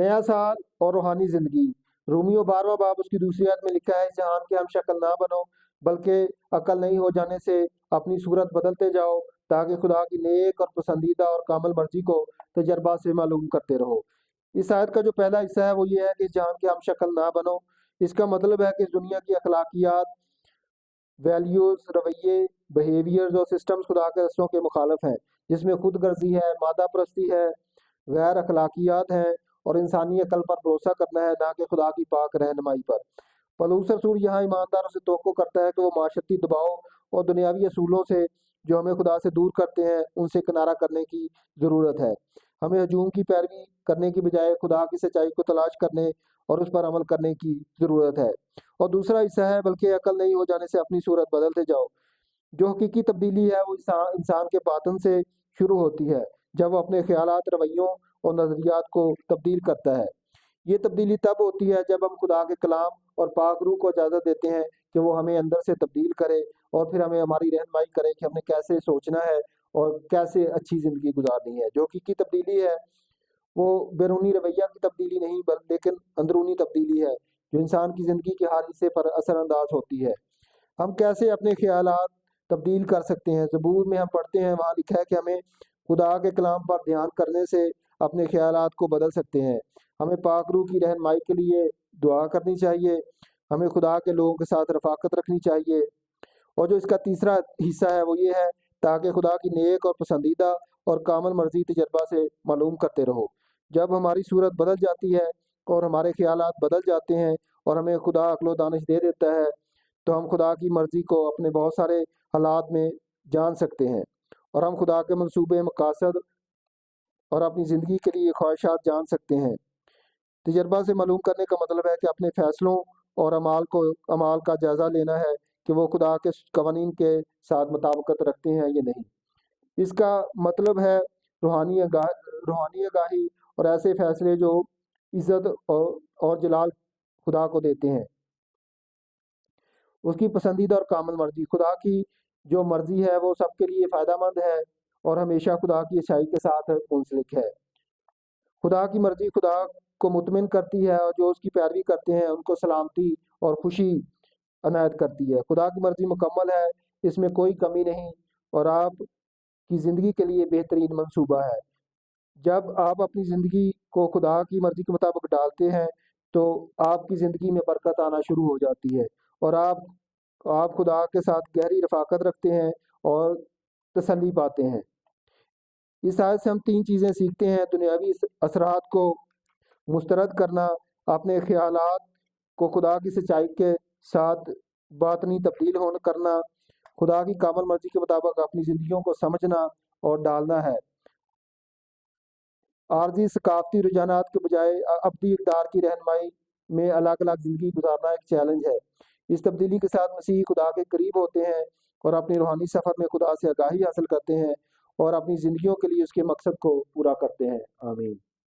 نیا سال اور روحانی زندگی۔ رومیو 12واں باب اس کی دوسری آیت میں لکھا ہے، جہان کے ہم شکل نہ بنو بلکہ عقل نہیں ہو جانے سے اپنی صورت بدلتے جاؤ، تاکہ خدا کی نیک اور پسندیدہ اور کامل مرضی کو تجربہ سے معلوم کرتے رہو۔ اس آیت کا جو پہلا حصہ ہے وہ یہ ہے کہ جہان کے ہم شکل نہ بنو۔ اس کا مطلب ہے کہ اس دنیا کی اخلاقیات، ویلیوز، رویے، بیہیویئرز اور سسٹمز خدا کے رسولوں کے مخالف ہیں، جس میں خود غرضی ہے، مادہ پرستی ہے، غیر اخلاقیات ہیں اور انسانی عقل پر بھروسہ کرنا ہے، نہ کہ خدا کی پاک رہنمائی پر۔ پولس رسول یہاں ایمانداروں سے توقع کرتا ہے کہ وہ معاشرتی دباؤ اور دنیاوی اصولوں سے جو ہمیں خدا سے دور کرتے ہیں ان سے کنارہ کرنے کی ضرورت ہے۔ ہمیں ہجوم کی پیروی کرنے کی بجائے خدا کی سچائی کو تلاش کرنے اور اس پر عمل کرنے کی ضرورت ہے۔ اور دوسرا حصہ ہے، بلکہ عقل نہیں ہو جانے سے اپنی صورت بدلتے جاؤ۔ جو حقیقی تبدیلی ہے وہ انسان کے باطن سے شروع ہوتی ہے، جب وہ اپنے خیالات، رویوں اور نظریات کو تبدیل کرتا ہے۔ یہ تبدیلی تب ہوتی ہے جب ہم خدا کے کلام اور پاک روح کو اجازت دیتے ہیں کہ وہ ہمیں اندر سے تبدیل کرے اور پھر ہمیں ہماری رہنمائی کرے کہ ہم نے کیسے سوچنا ہے اور کیسے اچھی زندگی گزارنی ہے۔ جو حقیقی تبدیلی ہے وہ بیرونی رویہ کی تبدیلی نہیں لیکن اندرونی تبدیلی ہے، جو انسان کی زندگی کے ہر حصے پر اثر انداز ہوتی ہے۔ ہم کیسے اپنے خیالات تبدیل کر سکتے ہیں؟ زبور میں ہم پڑھتے ہیں، وہاں لکھا ہے کہ ہمیں خدا کے کلام پر دھیان کرنے سے اپنے خیالات کو بدل سکتے ہیں۔ ہمیں پاک روح کی رہنمائی کے لیے دعا کرنی چاہیے، ہمیں خدا کے لوگوں کے ساتھ رفاقت رکھنی چاہیے، اور جو اس کا تیسرا حصہ ہے وہ یہ ہے، تاکہ خدا کی نیک اور پسندیدہ اور کامل مرضی تجربہ سے معلوم کرتے رہو۔ جب ہماری صورت بدل جاتی ہے اور ہمارے خیالات بدل جاتے ہیں اور ہمیں خدا عقل و دانش دے دیتا ہے تو ہم خدا کی مرضی کو اپنے بہت سارے حالات میں جان سکتے ہیں، اور ہم خدا کے منصوبے، مقاصد اور اپنی زندگی کے لیے خواہشات جان سکتے ہیں۔ تجربہ سے معلوم کرنے کا مطلب ہے کہ اپنے فیصلوں اور اعمال کا جائزہ لینا ہے کہ وہ خدا کے قوانین کے ساتھ مطابقت رکھتے ہیں یا نہیں۔ اس کا مطلب ہے روحانی آگاہی اور ایسے فیصلے جو عزت اور جلال خدا کو دیتے ہیں۔ اس کی پسندیدہ اور کامل مرضی، خدا کی جو مرضی ہے وہ سب کے لیے فائدہ مند ہے اور ہمیشہ خدا کی اچھائی کے ساتھ منسلک ہے۔ خدا کی مرضی خدا کو مطمئن کرتی ہے، اور جو اس کی پیروی کرتے ہیں ان کو سلامتی اور خوشی عنایت کرتی ہے۔ خدا کی مرضی مکمل ہے، اس میں کوئی کمی نہیں، اور آپ کی زندگی کے لیے بہترین منصوبہ ہے۔ جب آپ اپنی زندگی کو خدا کی مرضی کے مطابق ڈالتے ہیں تو آپ کی زندگی میں برکت آنا شروع ہو جاتی ہے، اور آپ خدا کے ساتھ گہری رفاقت رکھتے ہیں اور تسلی پاتے ہیں۔ اس آیت سے ہم 3 چیزیں سیکھتے ہیں: دنیاوی اثرات کو مسترد کرنا، اپنے خیالات کو خدا کی سچائی کے ساتھ باطنی تبدیل کرنا، خدا کی کامل مرضی کے مطابق اپنی زندگیوں کو سمجھنا اور ڈالنا ہے۔ عارضی ثقافتی رجحانات کے بجائے ابدی اقدار کی رہنمائی میں الگ الگ زندگی گزارنا ایک چیلنج ہے۔ اس تبدیلی کے ساتھ مسیحی خدا کے قریب ہوتے ہیں اور اپنے روحانی سفر میں خدا سے آگاہی حاصل کرتے ہیں اور اپنی زندگیوں کے لیے اس کے مقصد کو پورا کرتے ہیں۔ آمین۔